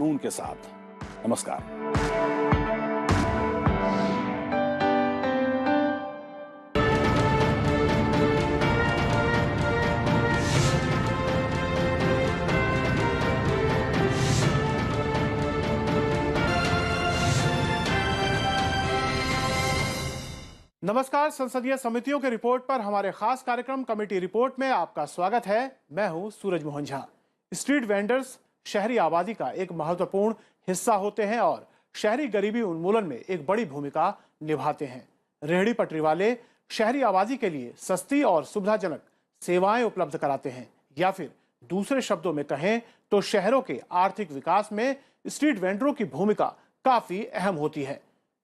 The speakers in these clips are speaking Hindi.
कानून के साथ। नमस्कार। नमस्कार। संसदीय समितियों के रिपोर्ट पर हमारे खास कार्यक्रम कमेटी रिपोर्ट में आपका स्वागत है। मैं हूं सूरज मोहन झा। स्ट्रीट वेंडर्स शहरी आबादी का एक महत्वपूर्ण हिस्सा होते हैं और शहरी गरीबी उन्मूलन में एक बड़ी भूमिका निभाते हैं। रेहड़ी पटरी वाले शहरी आबादी के लिए सस्ती और सुविधाजनक सेवाएं उपलब्ध कराते हैं, या फिर दूसरे शब्दों में कहें तो शहरों के आर्थिक विकास में स्ट्रीट वेंडरों की भूमिका काफी अहम होती है।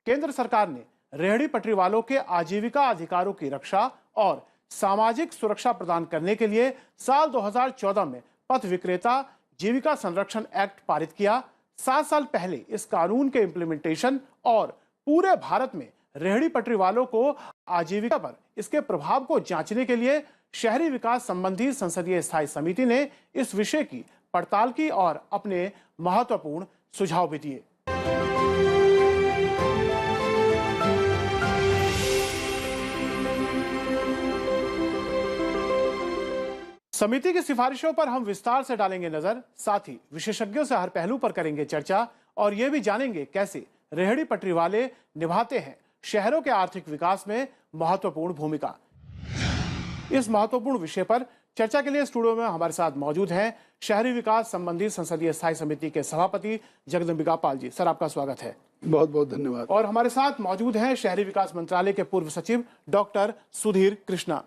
केंद्र सरकार ने रेहड़ी पटरी वालों के आजीविका अधिकारों की रक्षा और सामाजिक सुरक्षा प्रदान करने के लिए साल 2014 में पथ विक्रेता जीविका संरक्षण एक्ट पारित किया। 7 साल पहले इस कानून के इम्प्लीमेंटेशन और पूरे भारत में रेहड़ी पटरी वालों को आजीविका पर इसके प्रभाव को जांचने के लिए शहरी विकास संबंधी संसदीय स्थायी समिति ने इस विषय की पड़ताल की और अपने महत्वपूर्ण सुझाव भी दिए। समिति की सिफारिशों पर हम विस्तार से डालेंगे नजर, साथ ही विशेषज्ञों से हर पहलू पर करेंगे चर्चा और यह भी जानेंगे कैसे रेहड़ी पटरी वाले निभाते हैं शहरों के आर्थिक विकास में महत्वपूर्ण भूमिका। इस महत्वपूर्ण विषय पर चर्चा के लिए स्टूडियो में हमारे साथ मौजूद हैं शहरी विकास संबंधी संसदीय स्थायी समिति के सभापति जगदम्बिका पाल जी। सर, आपका स्वागत है। बहुत बहुत धन्यवाद। और हमारे साथ मौजूद हैं शहरी विकास मंत्रालय के पूर्व सचिव डॉक्टर सुधीर कृष्णा।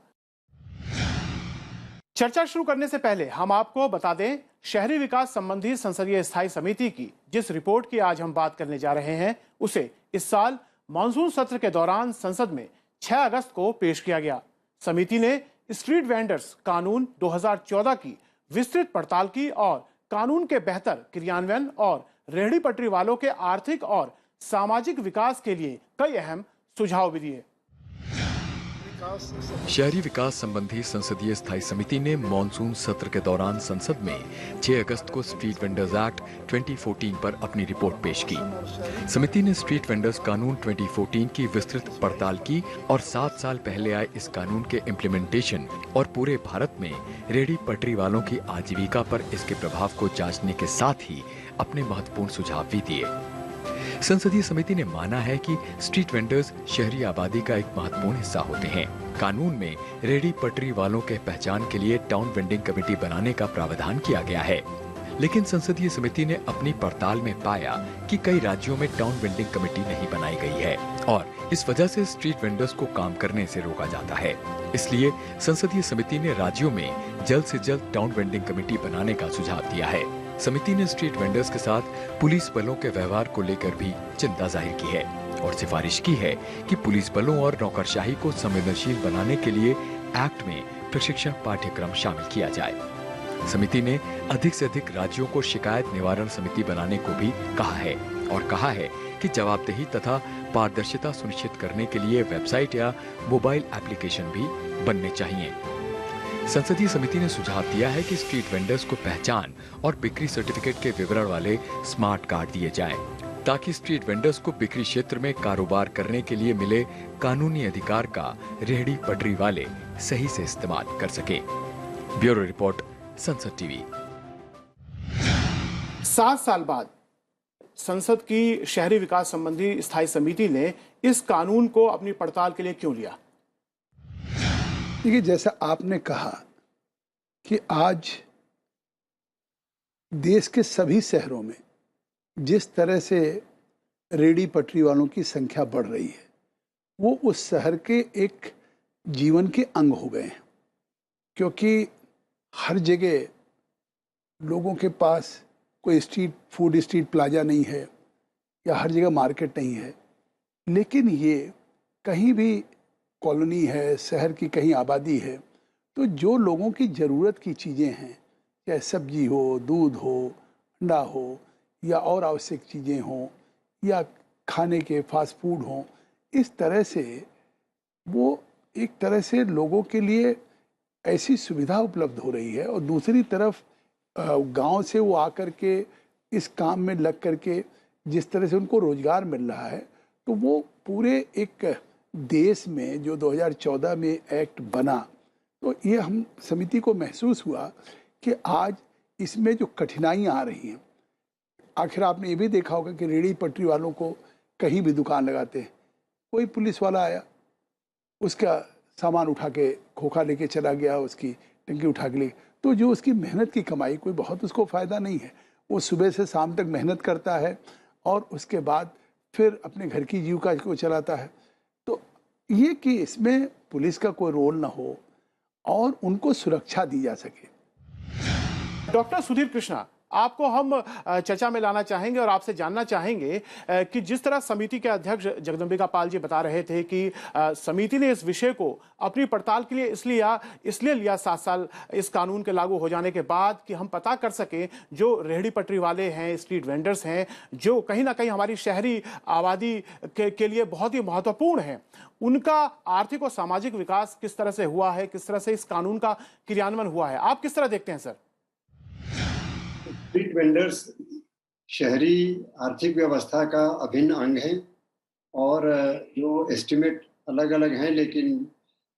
चर्चा शुरू करने से पहले हम आपको बता दें, शहरी विकास संबंधी संसदीय स्थायी समिति की जिस रिपोर्ट की आज हम बात करने जा रहे हैं उसे इस साल मानसून सत्र के दौरान संसद में 6 अगस्त को पेश किया गया। समिति ने स्ट्रीट वेंडर्स कानून 2014 की विस्तृत पड़ताल की और कानून के बेहतर क्रियान्वयन और रेहड़ी पटरी वालों के आर्थिक और सामाजिक विकास के लिए कई अहम सुझाव भी दिए। शहरी विकास संबंधी संसदीय स्थायी समिति ने मॉनसून सत्र के दौरान संसद में 6 अगस्त को स्ट्रीट वेंडर्स एक्ट 2014 पर अपनी रिपोर्ट पेश की। समिति ने स्ट्रीट वेंडर्स कानून 2014 की विस्तृत पड़ताल की और 7 साल पहले आए इस कानून के इम्प्लीमेंटेशन और पूरे भारत में रेहड़ी पटरी वालों की आजीविका पर इसके प्रभाव को जांचने के साथ ही अपने महत्वपूर्ण सुझाव भी दिए। संसदीय समिति ने माना है कि स्ट्रीट वेंडर्स शहरी आबादी का एक महत्वपूर्ण हिस्सा होते हैं। कानून में रेहड़ी पटरी वालों के पहचान के लिए टाउन वेंडिंग कमेटी बनाने का प्रावधान किया गया है, लेकिन संसदीय समिति ने अपनी पड़ताल में पाया कि कई राज्यों में टाउन वेंडिंग कमेटी नहीं बनाई गई है और इस वजह से स्ट्रीट वेंडर्स को काम करने से रोका जाता है। इसलिए संसदीय समिति ने राज्यों में जल्द से जल्द टाउन वेंडिंग कमेटी बनाने का सुझाव दिया है। समिति ने स्ट्रीट वेंडर्स के साथ पुलिस बलों के व्यवहार को लेकर भी चिंता जाहिर की है और सिफारिश की है कि पुलिस बलों और नौकरशाही को संवेदनशील बनाने के लिए एक्ट में प्रशिक्षण पाठ्यक्रम शामिल किया जाए। समिति ने अधिक से अधिक राज्यों को शिकायत निवारण समिति बनाने को भी कहा है और कहा है कि जवाबदेही तथा पारदर्शिता सुनिश्चित करने के लिए वेबसाइट या मोबाइल एप्लीकेशन भी बनने चाहिए। संसदीय समिति ने सुझाव दिया है कि स्ट्रीट वेंडर्स को पहचान और बिक्री सर्टिफिकेट के विवरण वाले स्मार्ट कार्ड दिए जाएं, ताकि स्ट्रीट वेंडर्स को बिक्री क्षेत्र में कारोबार करने के लिए मिले कानूनी अधिकार का रेहड़ी पटरी वाले सही से इस्तेमाल कर सके। ब्यूरो रिपोर्ट, संसद टीवी। 7 साल बाद संसद की शहरी विकास संबंधी स्थायी समिति ने इस कानून को अपनी पड़ताल के लिए क्यों लिया? देखिए, जैसा आपने कहा कि आज देश के सभी शहरों में जिस तरह से रेहड़ी पटरी वालों की संख्या बढ़ रही है, वो उस शहर के एक जीवन के अंग हो गए हैं, क्योंकि हर जगह लोगों के पास कोई स्ट्रीट प्लाजा नहीं है या हर जगह मार्केट नहीं है। लेकिन ये कहीं भी कॉलोनी है, शहर की कहीं आबादी है, तो जो लोगों की ज़रूरत की चीज़ें हैं, चाहे सब्जी हो, दूध हो, अंडा हो या और आवश्यक चीज़ें हों या खाने के फास्ट फूड हों, इस तरह से वो एक तरह से लोगों के लिए ऐसी सुविधा उपलब्ध हो रही है। और दूसरी तरफ गांव से वो आकर के इस काम में लग करके जिस तरह से उनको रोजगार मिल रहा है, तो वो पूरे एक देश में जो 2014 में एक्ट बना, तो ये हम समिति को महसूस हुआ कि आज इसमें जो कठिनाइयाँ आ रही हैं, आखिर आपने ये भी देखा होगा कि रेहड़ी पटरी वालों को कहीं भी दुकान लगाते हैं, कोई पुलिस वाला आया, उसका सामान उठा के खोखा लेके चला गया, उसकी टंकी उठा के ले, तो जो उसकी मेहनत की कमाई कोई बहुत उसको फ़ायदा नहीं है। वो सुबह से शाम तक मेहनत करता है और उसके बाद फिर अपने घर की जीविका को चलाता है। तो ये कि इसमें पुलिस का कोई रोल ना हो और उनको सुरक्षा दी जा सके। डॉक्टर सुधीर कृष्णा, आपको हम चर्चा में लाना चाहेंगे और आपसे जानना चाहेंगे कि जिस तरह समिति के अध्यक्ष जगदम्बिका पाल जी बता रहे थे कि समिति ने इस विषय को अपनी पड़ताल के लिए इसलिए लिया 7 साल इस कानून के लागू हो जाने के बाद कि हम पता कर सकें जो रेहड़ी पटरी वाले हैं, स्ट्रीट वेंडर्स हैं, जो कहीं ना कहीं हमारी शहरी आबादी के लिए बहुत ही महत्वपूर्ण है, उनका आर्थिक और सामाजिक विकास किस तरह से हुआ है, किस तरह से इस कानून का क्रियान्वयन हुआ है। आप किस तरह देखते हैं सर? स्ट्रीट वेंडर्स शहरी आर्थिक व्यवस्था का अभिन्न अंग है और जो एस्टिमेट अलग अलग हैं, लेकिन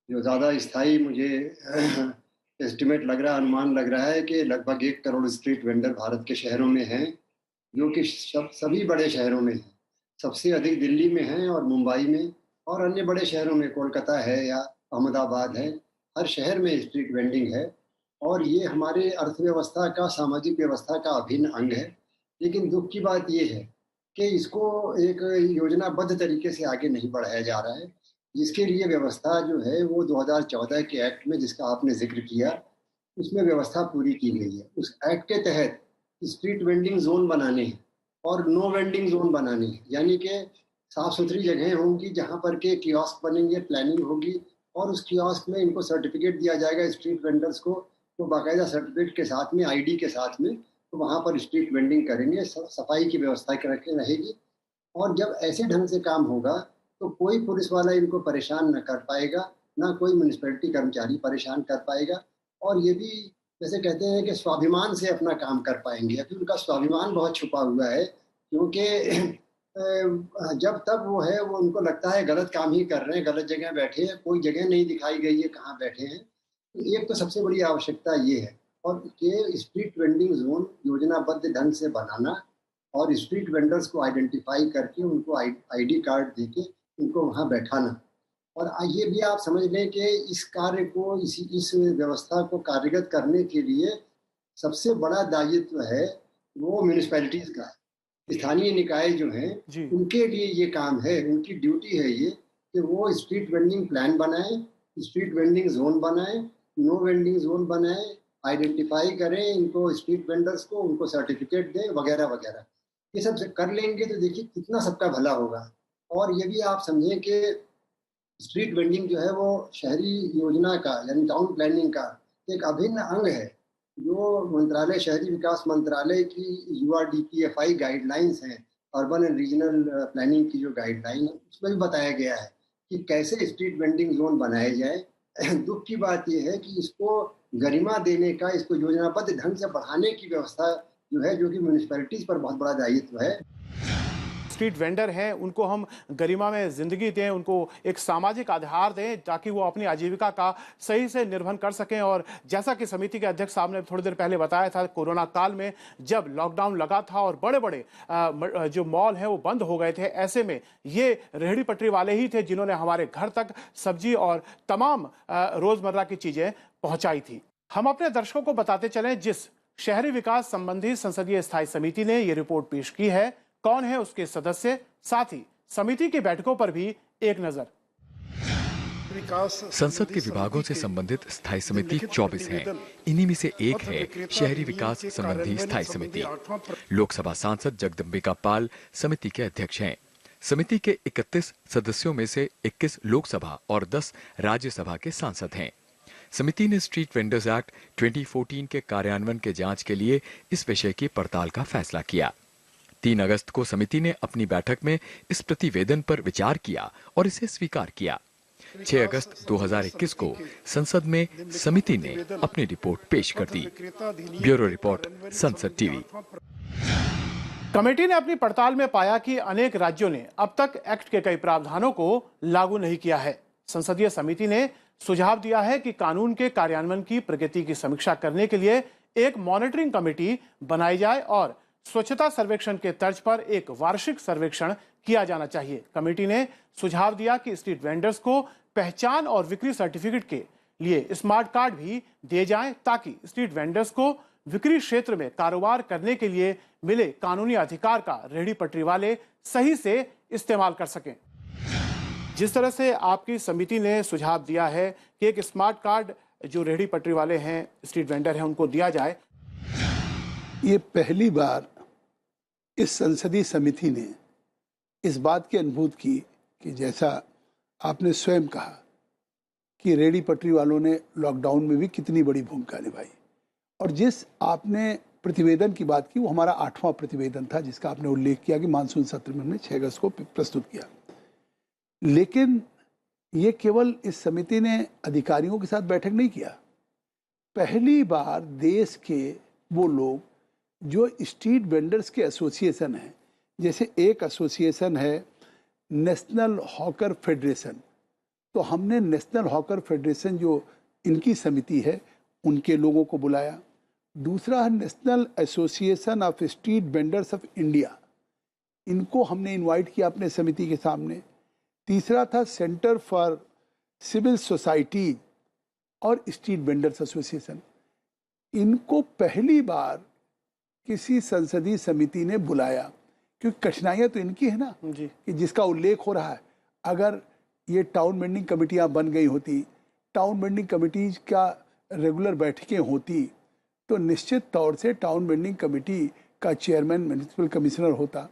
जो ज़्यादा स्थायी मुझे एस्टिमेट लग रहा है, अनुमान लग रहा है कि लगभग 1 करोड़ स्ट्रीट वेंडर भारत के शहरों में हैं, जो कि सभी बड़े शहरों में हैं। सबसे अधिक दिल्ली में हैं और मुंबई में, और अन्य बड़े शहरों में कोलकाता है या अहमदाबाद है। हर शहर में स्ट्रीट वेंडिंग है और ये हमारे अर्थव्यवस्था का, सामाजिक व्यवस्था का अभिन्न अंग है। लेकिन दुख की बात ये है कि इसको एक योजनाबद्ध तरीके से आगे नहीं बढ़ाया जा रहा है, जिसके लिए व्यवस्था जो है वो 2014 के एक्ट में, जिसका आपने जिक्र किया, उसमें व्यवस्था पूरी की गई है। उस एक्ट के तहत स्ट्रीट वेंडिंग जोन बनाने हैं और नो वेंडिंग जोन बनाने हैं, यानी कि साफ सुथरी जगहें होंगी जहाँ पर के कियोस्क बनेंगे, प्लानिंग होगी और उस कियोस्क में इनको सर्टिफिकेट दिया जाएगा स्ट्रीट वेंडर्स को, तो बाकायदा सर्टिफिकेट के साथ में, आईडी के साथ में, तो वहाँ पर स्ट्रीट वेंडिंग करेंगे, सफाई की व्यवस्था रहेगी। और जब ऐसे ढंग से काम होगा तो कोई पुलिस वाला इनको परेशान न कर पाएगा, ना कोई म्यूनिसिपैलिटी कर्मचारी परेशान कर पाएगा, और ये भी जैसे कहते हैं कि स्वाभिमान से अपना काम कर पाएंगे। अभी उनका स्वाभिमान बहुत छुपा हुआ है, क्योंकि जब तक वो है, वो उनको लगता है गलत काम ही कर रहे हैं, गलत जगह बैठे हैं, कोई जगह नहीं दिखाई गई है कहाँ बैठे हैं। एक तो सबसे बड़ी आवश्यकता ये है, और कि स्ट्रीट वेंडिंग जोन योजनाबद्ध ढंग से बनाना और स्ट्रीट वेंडर्स को आइडेंटिफाई करके उनको आईडी कार्ड देके उनको वहाँ बैठाना। और ये भी आप समझ लें कि इस कार्य को, इस व्यवस्था को कार्यगत करने के लिए सबसे बड़ा दायित्व है वो म्यूनिसिपैलिटीज का है। स्थानीय निकाय जो हैं उनके लिए ये काम है, उनकी ड्यूटी है ये कि वो स्ट्रीट वेंडिंग प्लान बनाएं, स्ट्रीट वेंडिंग जोन बनाएं, नो वेंडिंग जोन बनाएं, आइडेंटिफाई करें इनको, स्ट्रीट वेंडर्स को, उनको सर्टिफिकेट दें वगैरह वगैरह। ये सब कर लेंगे तो देखिए कितना सबका भला होगा। और ये भी आप समझें कि स्ट्रीट वेंडिंग जो है वो शहरी योजना का, यानी टाउन प्लानिंग का एक अभिन्न अंग है, जो मंत्रालय, शहरी विकास मंत्रालय की URDPFI गाइडलाइंस हैं, अर्बन एंड रीजनल प्लानिंग की जो गाइडलाइन है, उसमें भी बताया गया है कि कैसे स्ट्रीट वेंडिंग जोन बनाए जाए। दुख की बात यह है कि इसको गरिमा देने का, इसको योजनाबद्ध ढंग से बढ़ाने की व्यवस्था जो है, जो कि म्यूनिसिपैलिटीज पर बहुत बड़ा दायित्व है। स्ट्रीट वेंडर हैं, उनको हम गरिमा में जिंदगी दें, उनको एक सामाजिक आधार दें ताकि वो अपनी आजीविका का सही से निर्वहन कर सकें। और जैसा कि समिति के अध्यक्ष साहब ने थोड़ी देर पहले बताया था, कोरोना काल में जब लॉकडाउन लगा था और बड़े बड़े जो मॉल हैं वो बंद हो गए थे, ऐसे में ये रेहड़ी पटरी वाले ही थे जिन्होंने हमारे घर तक सब्जी और तमाम रोजमर्रा की चीजें पहुंचाई थी। हम अपने दर्शकों को बताते चलें, जिस शहरी विकास संबंधी संसदीय स्थायी समिति ने ये रिपोर्ट पेश की है, कौन है उसके सदस्य, साथ ही समिति की बैठकों पर भी एक नजर। संसद के विभागों से संबंधित स्थायी समिति 24 है। इन्हीं में से एक है शहरी विकास संबंधी स्थायी समिति। लोकसभा सांसद जगदम्बिका पाल समिति के अध्यक्ष हैं। समिति के 31 सदस्यों में से 21 लोकसभा और 10 राज्यसभा के सांसद हैं। समिति ने स्ट्रीट वेंडर्स एक्ट 2014 के कार्यान्वयन के जांच के लिए इस विषय की पड़ताल का फैसला किया। 3 अगस्त को समिति ने अपनी बैठक में इस प्रतिवेदन पर विचार किया और इसे स्वीकार किया। 6 अगस्त 2021 को संसद में समिति ने अपनी रिपोर्ट पेश कर दी। ब्यूरो रिपोर्ट, संसद टीवी। कमेटी ने अपनी पड़ताल में पाया कि अनेक राज्यों ने अब तक एक्ट के कई प्रावधानों को लागू नहीं किया है। संसदीय समिति ने सुझाव दिया है कि कानून के कार्यान्वयन की प्रगति की समीक्षा करने के लिए एक मॉनिटरिंग कमेटी बनाई जाए और स्वच्छता सर्वेक्षण के तर्ज पर एक वार्षिक सर्वेक्षण किया जाना चाहिए। कमेटी ने सुझाव दिया कि स्ट्रीट वेंडर्स को पहचान और बिक्री सर्टिफिकेट के लिए स्मार्ट कार्ड भी दिए जाएं ताकि स्ट्रीट वेंडर्स को बिक्री क्षेत्र में कारोबार करने के लिए मिले कानूनी अधिकार का रेहड़ी पटरी वाले सही से इस्तेमाल कर सकें। जिस तरह से आपकी समिति ने सुझाव दिया है कि एक स्मार्ट कार्ड जो रेहड़ी पटरी वाले हैं, स्ट्रीट वेंडर हैं, उनको दिया जाए। ये पहली बार इस संसदीय समिति ने इस बात की अनुभूति की कि जैसा आपने स्वयं कहा कि रेहड़ी पटरी वालों ने लॉकडाउन में भी कितनी बड़ी भूमिका निभाई, और जिस आपने प्रतिवेदन की बात की वो हमारा 8वां प्रतिवेदन था जिसका आपने उल्लेख किया कि मानसून सत्र में हमने 6 अगस्त को प्रस्तुत किया। लेकिन ये केवल इस समिति ने अधिकारियों के साथ बैठक नहीं किया, पहली बार देश के वो लोग जो स्ट्रीट वेंडर्स के एसोसिएशन हैं, जैसे एक एसोसिएशन है नेशनल हॉकर फेडरेशन, तो हमने नेशनल हॉकर फेडरेशन जो इनकी समिति है उनके लोगों को बुलाया। दूसरा है national association of street vendors of India, इनको हमने इनवाइट किया अपने समिति के सामने। तीसरा था सेंटर फॉर सिविल सोसाइटी और स्ट्रीट वेंडर्स एसोसिएशन, इनको पहली बार किसी संसदीय समिति ने बुलाया, क्योंकि कठिनाइयाँ तो इनकी है ना जी। कि जिसका उल्लेख हो रहा है। अगर ये टाउन वेंडिंग कमेटियाँ बन गई होती, टाउन वेंडिंग कमेटीज का रेगुलर बैठकें होती, तो निश्चित तौर से टाउन वेंडिंग कमेटी का चेयरमैन म्युनिसिपल कमिश्नर होता,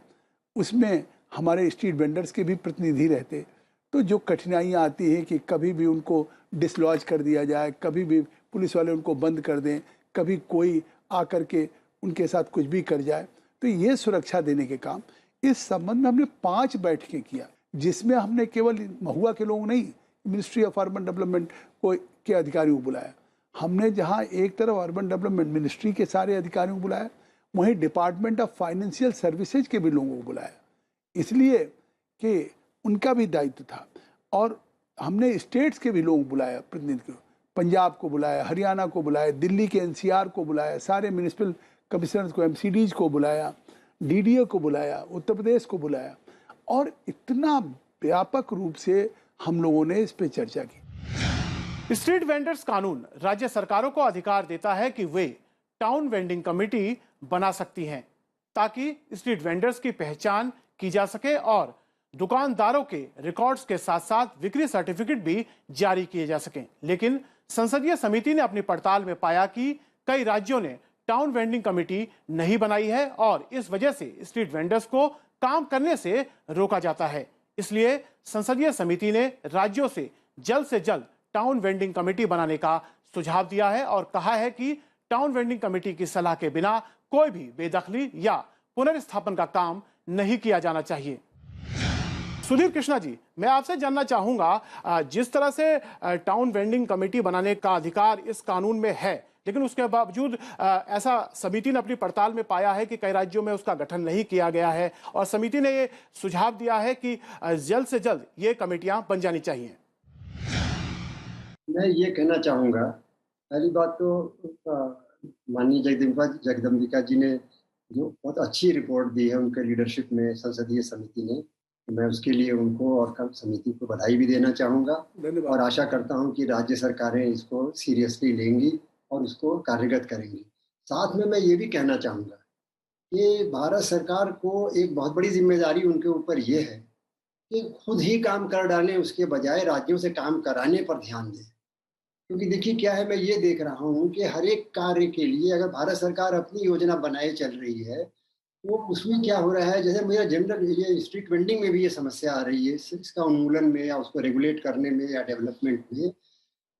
उसमें हमारे स्ट्रीट वेंडर्स के भी प्रतिनिधि रहते। तो जो कठिनाइयाँ आती हैं कि कभी भी उनको डिसलॉज कर दिया जाए, कभी भी पुलिस वाले उनको बंद कर दें, कभी कोई आकर के उनके साथ कुछ भी कर जाए, तो ये सुरक्षा देने के काम, इस संबंध में हमने 5 बैठकें किया, जिसमें हमने केवल महुआ के लोग नहीं, मिनिस्ट्री ऑफ अर्बन डेवलपमेंट को के अधिकारियों को बुलाया। हमने जहां एक तरफ अर्बन डेवलपमेंट मिनिस्ट्री के सारे अधिकारियों को बुलाया, वहीं डिपार्टमेंट ऑफ फाइनेंशियल सर्विसेज के भी लोगों को बुलाया, इसलिए कि उनका भी दायित्व था। और हमने स्टेट्स के भी लोग बुलाया, प्रतिनिधि को, पंजाब को बुलाया, हरियाणा को बुलाया, दिल्ली के एनसीआर को बुलाया, सारे म्युनिसिपल कमिश्नर्स को, एमसीडीज को बुलाया, डीडीओ को बुलाया, उत्तर प्रदेश को बुलाया, और इतना व्यापक रूप से हम लोगों ने इस पे चर्चा की। स्ट्रीट वेंडर्स कानून राज्य सरकारों को अधिकार देता है कि वे टाउन वेंडिंग कमेटी बना सकती हैं ताकि स्ट्रीट वेंडर्स की पहचान की जा सके और दुकानदारों के रिकॉर्ड्स के साथ साथ बिक्री सर्टिफिकेट भी जारी किए जा सकें। लेकिन संसदीय समिति ने अपनी पड़ताल में पाया कि कई राज्यों ने टाउन वेंडिंग कमेटी नहीं बनाई है और इस वजह से स्ट्रीट वेंडर्स को काम करने से रोका जाता है। इसलिए संसदीय समिति ने राज्यों से जल्द टाउन वेंडिंग कमेटी बनाने का सुझाव दिया है और कहा है कि टाउन वेंडिंग कमेटी की सलाह के बिना कोई भी बेदखली या पुनर्स्थापन का काम नहीं किया जाना चाहिए। सुधीर कृष्णा जी, मैं आपसे जानना चाहूंगा, जिस तरह से टाउन वेंडिंग कमेटी बनाने का अधिकार इस कानून में है, लेकिन उसके बावजूद ऐसा समिति ने अपनी पड़ताल में पाया है कि कई राज्यों में उसका गठन नहीं किया गया है और समिति ने ये सुझाव दिया है कि जल्द से जल्द ये कमेटियां बन जानी चाहिए। मैं ये कहना चाहूँगा, पहली बात तो माननीय जगदम्बिका जी ने जो बहुत अच्छी रिपोर्ट दी है उनके लीडरशिप में संसदीय समिति ने, मैं उसके लिए उनको और समिति को बधाई भी देना चाहूँगा और आशा करता हूँ कि राज्य सरकारें इसको सीरियसली लेंगी और उसको कार्यगत करेंगी। साथ में मैं ये भी कहना चाहूँगा कि भारत सरकार को एक बहुत बड़ी जिम्मेदारी उनके ऊपर ये है कि खुद ही काम कर डालें, उसके बजाय राज्यों से काम कराने पर ध्यान दें। क्योंकि देखिए क्या है, मैं ये देख रहा हूँ कि हर एक कार्य के लिए अगर भारत सरकार अपनी योजना बनाए चल रही है तो उसमें क्या हो रहा है, जैसे मेरा जनरल ये स्ट्रीट वेंडिंग में भी ये समस्या आ रही है, इसका उन्मूलन में या उसको रेगुलेट करने में या डेवलपमेंट में,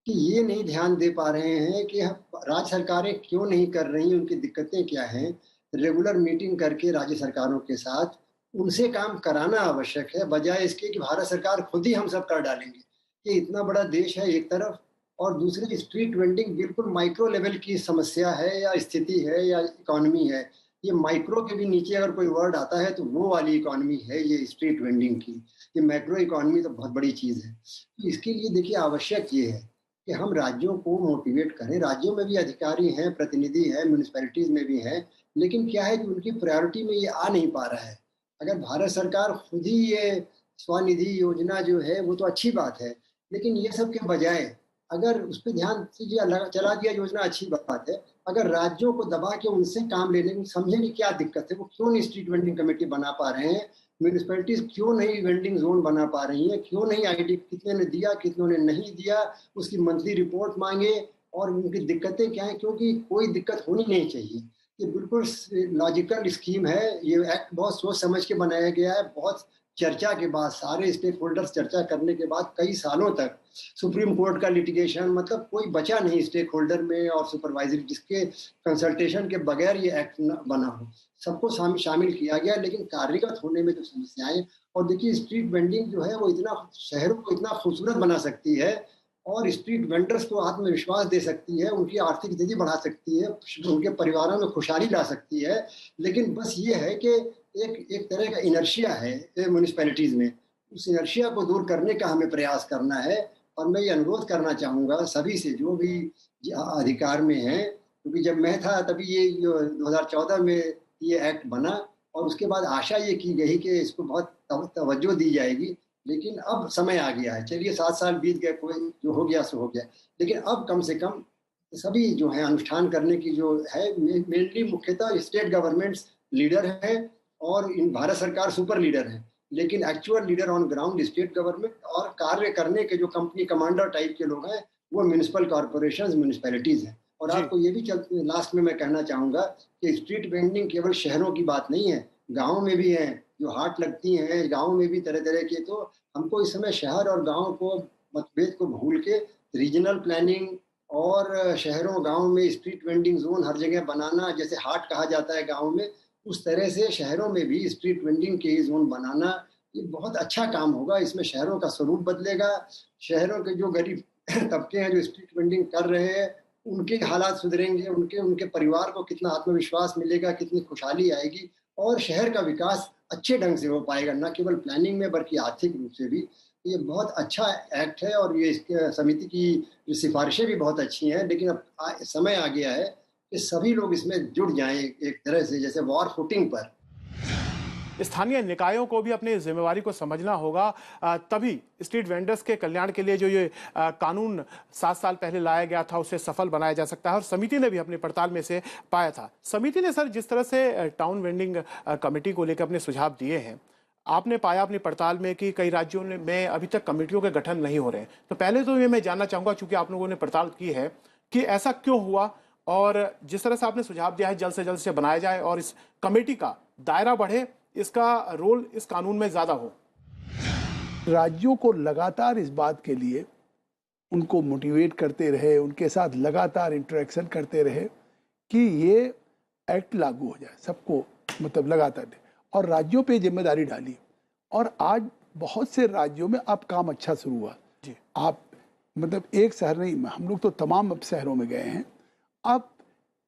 कि ये नहीं ध्यान दे पा रहे हैं कि राज्य सरकारें क्यों नहीं कर रही, उनकी दिक्कतें क्या हैं। रेगुलर मीटिंग करके राज्य सरकारों के साथ उनसे काम कराना आवश्यक है, बजाय इसके कि भारत सरकार खुद ही हम सब कर डालेंगे। ये इतना बड़ा देश है एक तरफ, और दूसरी स्ट्रीट वेंडिंग बिल्कुल माइक्रो लेवल की समस्या है या स्थिति है या इकोनॉमी है, ये माइक्रो के भी नीचे अगर कोई वर्ड आता है तो वो वाली इकोनॉमी है ये स्ट्रीट वेंडिंग की। ये मैक्रो इकोनॉमी तो बहुत बड़ी चीज़ है। तो इसके लिए देखिए आवश्यक ये है कि हम राज्यों को मोटिवेट करें। राज्यों में भी अधिकारी हैं, प्रतिनिधि हैं, म्यूनिसिपैलिटीज़ में भी हैं, लेकिन क्या है कि उनकी प्रायोरिटी में ये आ नहीं पा रहा है। अगर भारत सरकार खुद ही ये स्वनिधि योजना जो है वो तो अच्छी बात है, लेकिन ये सब के बजाय अगर उस पर ध्यान दीजिए, चला दिया योजना अच्छी बात है, अगर राज्यों को दबा के उनसे काम लेने की समझें कि क्या दिक्कत है, वो क्यों नहीं स्ट्रीट वेंडिंग कमेटी बना पा रहे हैं, म्यूनिसिपैलिटीज क्यों नहीं वेंडिंग जोन बना पा रही हैं, क्यों नहीं आईडी कितने ने दिया कितनों ने नहीं दिया, उसकी मंथली रिपोर्ट मांगे और उनकी दिक्कतें क्या हैं, क्योंकि कोई दिक्कत होनी नहीं चाहिए। ये बिल्कुल लॉजिकल स्कीम है। ये एक्ट बहुत सोच समझ के बनाया गया है। बहुत चर्चा के बाद, सारे स्टेक होल्डर्स चर्चा करने के बाद कई सालों तक सुप्रीम कोर्ट का लिटिगेशन, मतलब कोई बचा नहीं स्टेक होल्डर में और सुपरवाइजरी जिसके कंसल्टेशन के बगैर ये एक्ट बना हो, सबको शामिल किया गया। लेकिन कार्यगत होने में जो समस्याएं, और देखिए स्ट्रीट वेंडिंग जो है वो इतना शहरों को इतना खूबसूरत बना सकती है और स्ट्रीट वेंडर्स को आत्मविश्वास दे सकती है, उनकी आर्थिक स्थिति बढ़ा सकती है, उनके परिवारों में खुशहाली ला सकती है। लेकिन बस ये है कि एक तरह का इनर्शिया है म्यूनिसिपैलिटीज़ में। उस इनर्शिया को दूर करने का हमें प्रयास करना है। और मैं ये अनुरोध करना चाहूँगा सभी से जो भी अधिकार में हैं, क्योंकि जब मैं था तभी ये 2014 में ये एक्ट बना और उसके बाद आशा ये की गई कि इसको बहुत तवज्जो दी जाएगी। लेकिन अब समय आ गया है। चलिए 7 साल बीत गए, कोई जो हो गया सो हो गया, लेकिन अब कम से कम सभी जो है अनुष्ठान करने की जो है, मेनली मुख्यतः स्टेट गवर्नमेंट्स लीडर है और इन भारत सरकार सुपर लीडर है, लेकिन actual leader on ground state government और कार्य करने के जो कंपनी कमांडर टाइप के लोग हैं वो म्यूनिसिपल कॉर्पोरेशंस, म्यूनिसिपैलिटीज हैं। और आपको ये भी लास्ट में मैं कहना चाहूँगा कि स्ट्रीट वेंडिंग केवल शहरों की बात नहीं है, गाँव में भी है, जो हाट लगती हैं गाँव में भी तरह तरह के। तो हमको इस समय शहर और गाँव को मतभेद को भूल के रीजनल प्लानिंग और शहरों गाँव में स्ट्रीट वेंडिंग जोन हर जगह बनाना, जैसे हाट कहा जाता है गाँव में, उस तरह से शहरों में भी स्ट्रीट वेंडिंग के जोन बनाना, ये बहुत अच्छा काम होगा। इसमें शहरों का स्वरूप बदलेगा, शहरों के जो गरीब तबके हैं जो स्ट्रीट वेंडिंग कर रहे हैं उनके हालात सुधरेंगे, उनके परिवार को कितना आत्मविश्वास मिलेगा, कितनी खुशहाली आएगी और शहर का विकास अच्छे ढंग से हो पाएगा, न केवल प्लानिंग में बल्कि आर्थिक रूप से भी। ये बहुत अच्छा एक्ट है और ये इसके समिति की सिफारिशें भी बहुत अच्छी हैं। लेकिन अब समय आ गया है कि सभी लोग इसमें जुड़ जाएं एक तरह से, जैसे वॉर फुटिंग पर। स्थानीय निकायों को भी अपनी जिम्मेवारी को समझना होगा, तभी स्ट्रीट वेंडर्स के कल्याण के लिए जो ये कानून 7 साल पहले लाया गया था उसे सफल बनाया जा सकता है। और समिति ने भी अपनी पड़ताल में से पाया था। समिति ने सर जिस तरह से टाउन वेंडिंग कमेटी को लेकर अपने सुझाव दिए हैं, आपने पाया अपनी पड़ताल में कि कई राज्यों में अभी तक कमेटियों के गठन नहीं हो रहे हैं। तो पहले तो ये मैं जानना चाहूँगा, चूंकि आप लोगों ने पड़ताल की है, कि ऐसा क्यों हुआ और जिस तरह से आपने सुझाव दिया है जल्द से जल्द से बनाया जाए और इस कमेटी का दायरा बढ़े, इसका रोल इस कानून में ज्यादा हो। राज्यों को लगातार इस बात के लिए उनको मोटिवेट करते रहे, उनके साथ लगातार इंटरेक्शन करते रहे कि ये एक्ट लागू हो जाए, सबको मतलब लगातार दे, और राज्यों पे जिम्मेदारी डाली। और आज बहुत से राज्यों में अब काम अच्छा शुरू हुआ जी। आप मतलब एक शहर नहीं, हम लोग तो तमाम अब शहरों में गए हैं, अब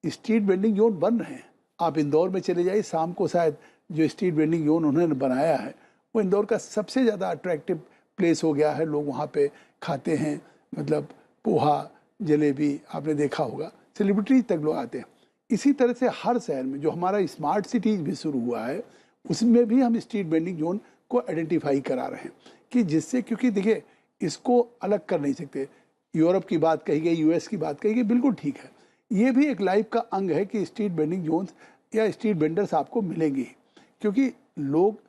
स्ट्रीट वेंडिंग जोन बन रहे हैं। आप इंदौर में चले जाइए, शाम को शायद जो स्ट्रीट वेंडिंग जोन उन्होंने बनाया है वो इंदौर का सबसे ज़्यादा अट्रैक्टिव प्लेस हो गया है। लोग वहाँ पे खाते हैं, मतलब पोहा, जलेबी, आपने देखा होगा, सेलिब्रिटीज तक लोग आते हैं। इसी तरह से हर शहर में जो हमारा स्मार्ट सिटीज भी शुरू हुआ है उसमें भी हम स्ट्रीट वेंडिंग जोन को आइडेंटिफाई करा रहे हैं कि जिससे, क्योंकि देखिए इसको अलग कर नहीं सकते। यूरोप की बात कही गई, यूएस की बात कही गई, बिल्कुल ठीक है। ये भी एक लाइफ का अंग है कि स्ट्रीट वेंडिंग जोन्स या स्ट्रीट वेंडर्स आपको मिलेंगे, क्योंकि लोग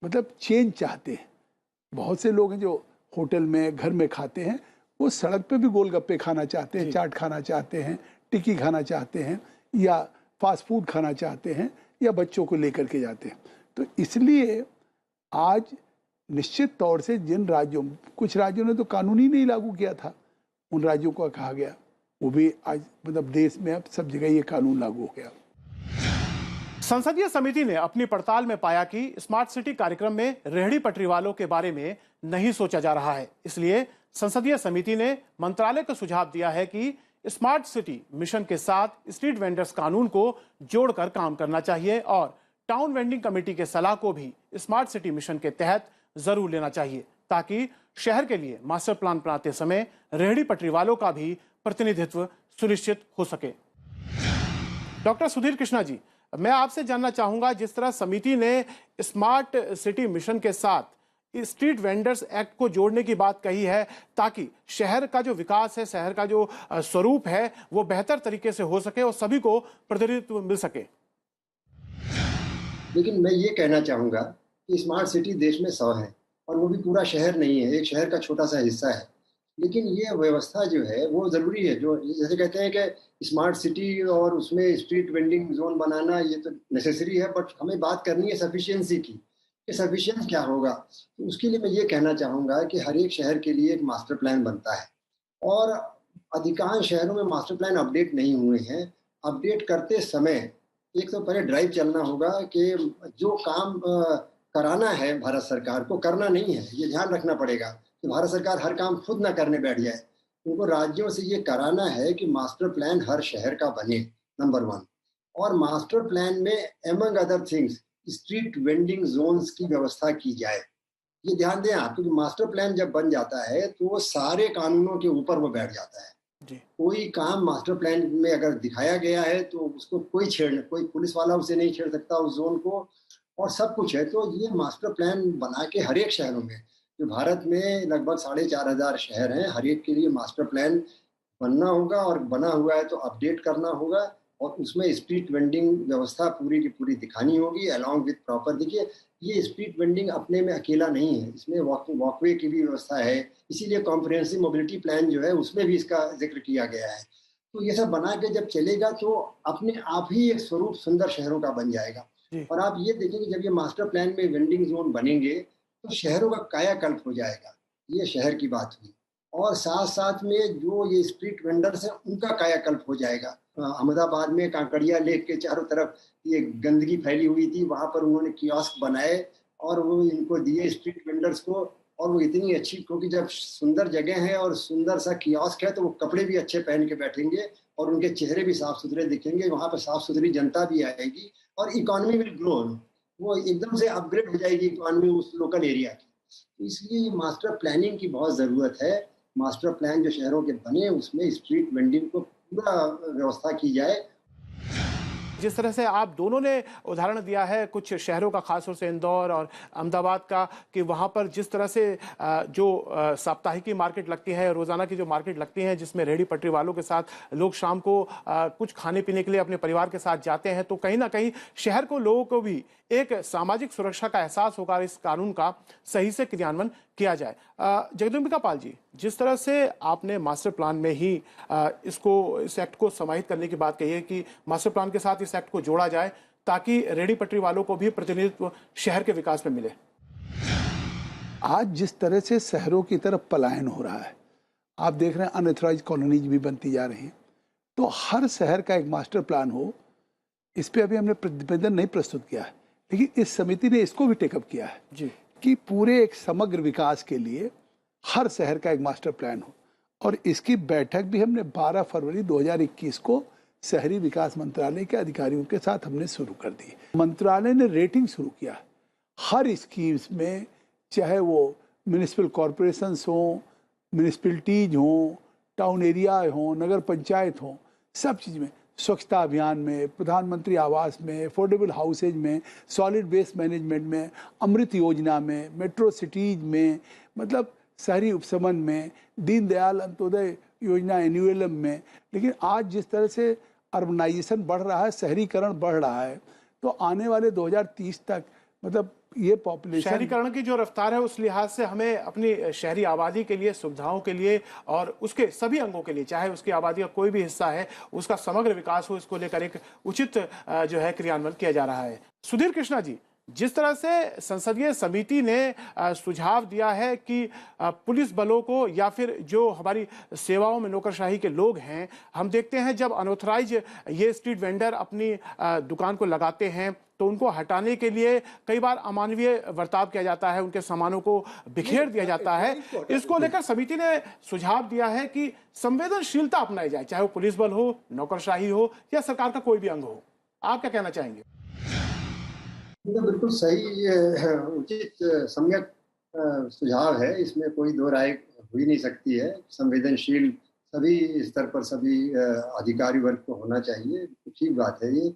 मतलब चेंज चाहते हैं। बहुत से लोग हैं जो होटल में, घर में खाते हैं, वो सड़क पे भी गोलगप्पे खाना चाहते हैं, चाट खाना चाहते हैं, टिक्की खाना चाहते हैं, या फास्ट फूड खाना चाहते हैं, या बच्चों को लेकर के जाते हैं। तो इसलिए आज निश्चित तौर से जिन राज्यों, कुछ राज्यों ने तो कानून ही नहीं लागू किया था, उन राज्यों को कहा गया, वो भी आज मतलब देश में अब सब जगह ये कानून लागू हो गया। संसदीय समिति ने अपनी पड़ताल में पाया कि स्मार्ट सिटी कार्यक्रम में रेहड़ी पटरी वालों के बारे में नहीं सोचा जा रहा है। इसलिए संसदीय समिति ने मंत्रालय को सुझाव दिया है कि स्मार्ट सिटी मिशन के साथ स्ट्रीट वेंडर्स कानून को जोड़कर काम करना चाहिए और टाउन वेंडिंग कमेटी के सलाह को भी स्मार्ट सिटी मिशन के तहत जरूर लेना चाहिए, ताकि शहर के लिए मास्टर प्लान बनाते समय रेहड़ी पटरी वालों का भी प्रतिनिधित्व सुनिश्चित हो सके। डॉक्टर सुधीर कृष्णा जी, मैं आपसे जानना चाहूंगा, जिस तरह समिति ने स्मार्ट सिटी मिशन के साथ स्ट्रीट वेंडर्स एक्ट को जोड़ने की बात कही है ताकि शहर का जो विकास है, शहर का जो स्वरूप है, वो बेहतर तरीके से हो सके और सभी को प्रतिनिधित्व मिल सके। लेकिन मैं ये कहना चाहूँगा कि स्मार्ट सिटी देश में 100 है और वो भी पूरा शहर नहीं है, एक शहर का छोटा सा हिस्सा है। लेकिन ये व्यवस्था जो है वो ज़रूरी है। जो जैसे कहते हैं कि स्मार्ट सिटी और उसमें स्ट्रीट वेंडिंग जोन बनाना ये तो नेसेसरी है, बट हमें बात करनी है सफिशिएंसी की, कि सफिशिएंट क्या होगा। तो उसके लिए मैं ये कहना चाहूँगा कि हर एक शहर के लिए एक मास्टर प्लान बनता है और अधिकांश शहरों में मास्टर प्लान अपडेट नहीं हुए हैं। अपडेट करते समय एक तो पहले ड्राइव चलना होगा कि जो काम कराना है भारत सरकार को, करना नहीं है, ये ध्यान रखना पड़ेगा कि भारत सरकार हर काम खुद ना करने बैठ जाए। उनको राज्यों से ये कराना है कि मास्टर प्लान हर शहर का बने, नंबर 1। और मास्टर प्लान में among other things street vending zones की व्यवस्था की जाए। ये ध्यान दें आप, क्योंकि मास्टर प्लान जब बन जाता है तो वो सारे कानूनों के ऊपर वो बैठ जाता है। कोई काम मास्टर प्लान में अगर दिखाया गया है तो उसको कोई पुलिस वाला उसे नहीं छेड़ सकता उस जोन को, और सब कुछ है। तो ये मास्टर प्लान बना के हर एक शहरों में, जो भारत में लगभग 4,500 शहर हैं, हर एक के लिए मास्टर प्लान बनना होगा और बना हुआ है तो अपडेट करना होगा और उसमें स्ट्रीट वेंडिंग व्यवस्था पूरी की पूरी दिखानी होगी अलॉन्ग विद प्रॉपर। देखिए, ये स्ट्रीट वेंडिंग अपने में अकेला नहीं है, इसमें वॉकवे की भी व्यवस्था है, इसीलिए कॉम्प्रिहेंसिव मोबिलिटी प्लान जो है उसमें भी इसका जिक्र किया गया है। तो ये सब बना के जब चलेगा तो अपने आप ही एक स्वरूप सुंदर शहरों का बन जाएगा। और आप ये देखेंगे जब ये मास्टर प्लान में वेंडिंग जोन बनेंगे तो शहरों का कायाकल्प हो जाएगा। ये शहर की बात हुई, और साथ साथ में जो ये स्ट्रीट वेंडर्स हैं उनका कायाकल्प हो जाएगा। अहमदाबाद में कांकड़िया लेक के चारों तरफ ये गंदगी फैली हुई थी, वहाँ पर उन्होंने कियोस्क बनाए और वो इनको दिए स्ट्रीट वेंडर्स को, और वो इतनी अच्छी, क्योंकि जब सुंदर जगह है और सुंदर सा कियोस्क है तो वो कपड़े भी अच्छे पहन के बैठेंगे और उनके चेहरे भी साफ सुथरे दिखेंगे, वहाँ पर साफ सुथरी जनता भी आएगी और इकोनॉमी विल ग्रो। वो एकदम से अपग्रेड हो जाएगी इकोनॉमी उस लोकल एरिया की। तो इसलिए ये मास्टर प्लानिंग की बहुत ज़रूरत है। मास्टर प्लान जो शहरों के बने उसमें स्ट्रीट वेंडिंग को पूरा व्यवस्था की जाए। जिस तरह से आप दोनों ने उदाहरण दिया है कुछ शहरों का, खासतौर से इंदौर और अहमदाबाद का, कि वहाँ पर जिस तरह से जो साप्ताहिक की मार्केट लगती है, रोज़ाना की जो मार्केट लगती है, जिसमें रेहड़ी पटरी वालों के साथ लोग शाम को कुछ खाने पीने के लिए अपने परिवार के साथ जाते हैं, तो कहीं ना कहीं शहर को, लोगों को भी एक सामाजिक सुरक्षा का एहसास होगा इस कानून का सही से क्रियान्वयन किया जाए। जगदम्बिका पाल जी, जिस तरह से आपने मास्टर प्लान में ही इस एक्ट को समाहित करने की बात कही है कि मास्टर प्लान के साथ इस एक्ट को जोड़ा जाए ताकि रेहड़ी पटरी वालों को भी प्रतिनिधित्व शहर के विकास में मिले। आज जिस तरह से शहरों की तरफ पलायन हो रहा है, आप देख रहे हैं अनऑथराइज्ड कॉलोनीज भी बनती जा रही हैं, तो हर शहर का एक मास्टर प्लान हो, इस पे अभी हमने प्रतिवेदन नहीं प्रस्तुत किया है, लेकिन इस समिति ने इसको भी टेकअप किया है जी, कि पूरे एक समग्र विकास के लिए हर शहर का एक मास्टर प्लान हो। और इसकी बैठक भी हमने 12 फरवरी 2021 को शहरी विकास मंत्रालय के अधिकारियों के साथ हमने शुरू कर दी। मंत्रालय ने रेटिंग शुरू किया हर स्कीम्स में, चाहे वो म्यूनिसिपल कॉरपोरेशंस हों, म्यूनिसिपलिटीज हों, टाउन एरिया हों, नगर पंचायत हों, सब चीज़ में, स्वच्छता अभियान में, प्रधानमंत्री आवास में, अफोर्डेबल हाउसेज में, सॉलिड वेस्ट मैनेजमेंट में, अमृत योजना में, मेट्रो सिटीज में, मतलब शहरी उपशमन में, दीनदयाल अंत्योदय योजना एन्यूएलएम में। लेकिन आज जिस तरह से अर्बनाइजेशन बढ़ रहा है, शहरीकरण बढ़ रहा है, तो आने वाले 2030 तक मतलब ये पॉपुलेशन, शहरीकरण की जो रफ्तार है उस लिहाज से हमें अपनी शहरी आबादी के लिए, सुविधाओं के लिए और उसके सभी अंगों के लिए, चाहे उसकी आबादी का कोई भी हिस्सा है, उसका समग्र विकास हो, इसको लेकर एक उचित जो है क्रियान्वयन किया जा रहा है। सुधीर कृष्णा जी, जिस तरह से संसदीय समिति ने सुझाव दिया है कि पुलिस बलों को या फिर जो हमारी सेवाओं में नौकरशाही के लोग हैं, हम देखते हैं जब अनऑथराइज ये स्ट्रीट वेंडर अपनी दुकान को लगाते हैं तो उनको हटाने के लिए कई बार अमानवीय बर्ताव किया जाता है, उनके सामानों को बिखेर दिया जाता है। इसको लेकर समिति ने सुझाव दिया है कि संवेदनशीलता अपनाई जाए, चाहे वो पुलिस बल हो, नौकरशाही हो या सरकार का कोई भी अंग हो। आप क्या कहना चाहेंगे? बिल्कुल सही, उचित, सम्यक सुझाव है, इसमें कोई दो राय हुई नहीं सकती है। संवेदनशील सभी स्तर पर सभी अधिकारी वर्ग को होना चाहिए, ठीक बात है ये।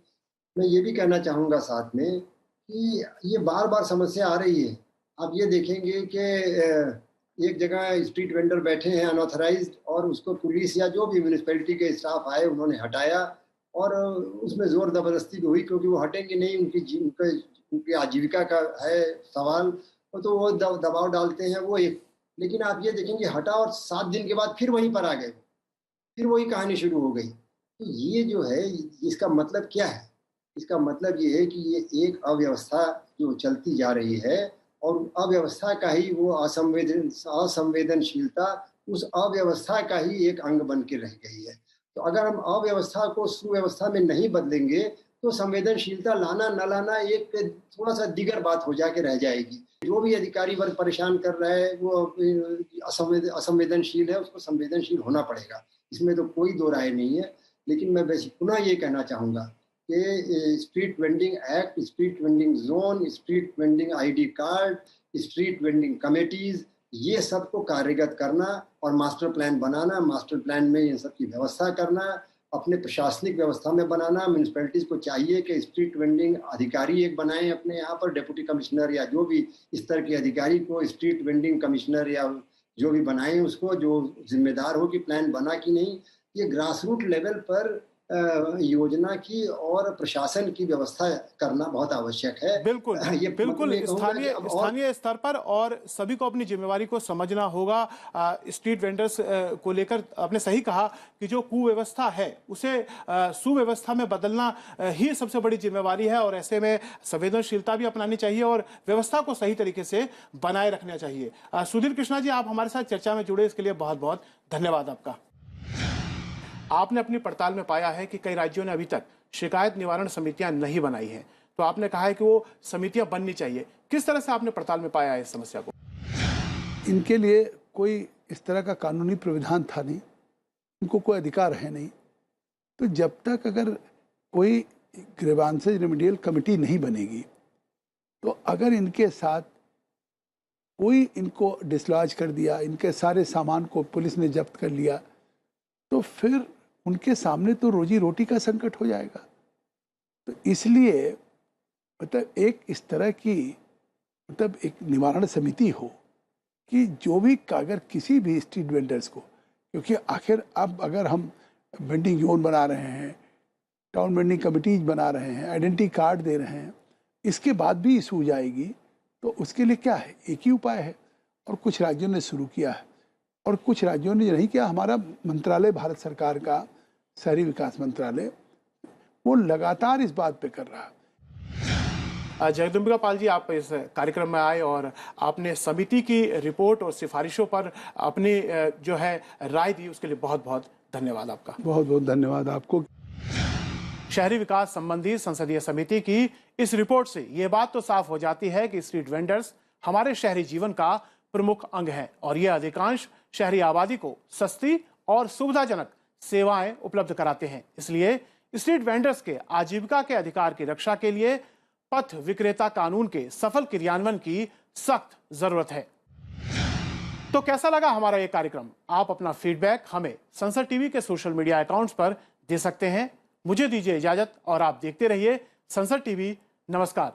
मैं ये भी कहना चाहूँगा साथ में कि ये बार बार समस्या आ रही है। आप ये देखेंगे कि एक जगह स्ट्रीट वेंडर बैठे हैं अनऑथराइज्ड, और उसको पुलिस या जो भी म्यूनिसिपैलिटी के स्टाफ आए उन्होंने हटाया, और उसमें जोर जबरदस्ती भी हुई क्योंकि वो हटेंगे नहीं, उनकी आजीविका का है सवाल, तो वो दबाव डालते हैं वो एक। लेकिन आप ये देखेंगे हटा और 7 दिन के बाद फिर वहीं पर आ गए, फिर वही कहानी शुरू हो गई। तो ये जो है, इसका मतलब क्या है? इसका मतलब ये है कि ये एक अव्यवस्था जो चलती जा रही है, और अव्यवस्था का ही वो असंवेदनशीलता उस अव्यवस्था का ही एक अंग बन के रह गई है। तो अगर हम अव्यवस्था को सुव्यवस्था में नहीं बदलेंगे तो संवेदनशीलता लाना न लाना एक थोड़ा सा दिगर बात हो जाके रह जाएगी। जो भी अधिकारी वर्ग परेशान कर रहा है वो असंवेदनशील है, उसको संवेदनशील होना पड़ेगा, इसमें तो कोई दो राय नहीं है। लेकिन मैं वैसे पुनः ये कहना चाहूँगा कि street vending act, street vending zone, street vending ID card, street vending committees, ये सबको कार्यगत करना और मास्टर प्लान बनाना, मास्टर प्लान में इन सब की व्यवस्था करना, अपने प्रशासनिक व्यवस्था में बनाना। म्यूनिसिपैलिटीज़ को चाहिए कि स्ट्रीट वेंडिंग अधिकारी एक बनाएं अपने यहाँ पर, डिप्टी कमिश्नर या जो भी स्तर के अधिकारी को स्ट्रीट वेंडिंग कमिश्नर या जो भी बनाएं, उसको जो जिम्मेदार हो कि प्लान बना कि नहीं। ये ग्रास रूट लेवल पर योजना की और प्रशासन की व्यवस्था करना बहुत आवश्यक है। बिल्कुल, ये बिल्कुल स्थानीय स्तर पर, और सभी को अपनी जिम्मेवारी को समझना होगा। स्ट्रीट वेंडर्स को लेकर आपने सही कहा कि जो कुव्यवस्था है उसे सुव्यवस्था में बदलना ही सबसे बड़ी जिम्मेवारी है, और ऐसे में संवेदनशीलता भी अपनानी चाहिए और व्यवस्था को सही तरीके से बनाए रखना चाहिए। सुधीर कृष्णा जी, आप हमारे साथ चर्चा में जुड़े, इसके लिए बहुत बहुत धन्यवाद आपका। आपने अपनी पड़ताल में पाया है कि कई राज्यों ने अभी तक शिकायत निवारण समितियां नहीं बनाई हैं, तो आपने कहा है कि वो समितियां बननी चाहिए। किस तरह से आपने पड़ताल में पाया है इस समस्या को? इनके लिए कोई इस तरह का कानूनी प्राविधान था नहीं, इनको कोई अधिकार है नहीं। तो जब तक अगर कोई ग्रीवांसेस रेमेडियल कमेटी नहीं बनेगी, तो अगर इनके साथ कोई इनको डिसलॉज कर दिया, इनके सारे सामान को पुलिस ने जब्त कर लिया, तो फिर उनके सामने तो रोजी रोटी का संकट हो जाएगा। तो इसलिए मतलब एक इस तरह की मतलब एक निवारण समिति हो कि जो भी अगर किसी भी स्ट्रीट वेंडर्स को, क्योंकि आखिर अब अगर हम वेंडिंग जोन बना रहे हैं, टाउन वेंडिंग कमिटीज बना रहे हैं, आइडेंटिटी कार्ड दे रहे हैं, इसके बाद भी इशू हो जाएगी, तो उसके लिए क्या है? एक ही उपाय है, और कुछ राज्यों ने शुरू किया है और कुछ राज्यों ने नहीं किया। हमारा मंत्रालय, भारत सरकार का शहरी विकास मंत्रालय, वो लगातार इस बात पे कर रहा है। जगदम्बिका पाल जी, आप इस कार्यक्रम में आए और आपने समिति की रिपोर्ट और सिफारिशों पर अपनी जो है राय दी, उसके लिए बहुत बहुत धन्यवाद आपका। बहुत बहुत धन्यवाद आपको। शहरी विकास संबंधी संसदीय समिति की इस रिपोर्ट से ये बात तो साफ हो जाती है कि स्ट्रीट वेंडर्स हमारे शहरी जीवन का प्रमुख अंग है, और ये अधिकांश शहरी आबादी को सस्ती और सुविधाजनक सेवाएं उपलब्ध कराते हैं। इसलिए स्ट्रीट वेंडर्स के आजीविका के अधिकार की रक्षा के लिए पथ विक्रेता कानून के सफल क्रियान्वयन की सख्त जरूरत है। तो कैसा लगा हमारा ये कार्यक्रम? आप अपना फीडबैक हमें संसद टीवी के सोशल मीडिया अकाउंट्स पर दे सकते हैं। मुझे दीजिए इजाजत और आप देखते रहिए संसद टीवी। नमस्कार।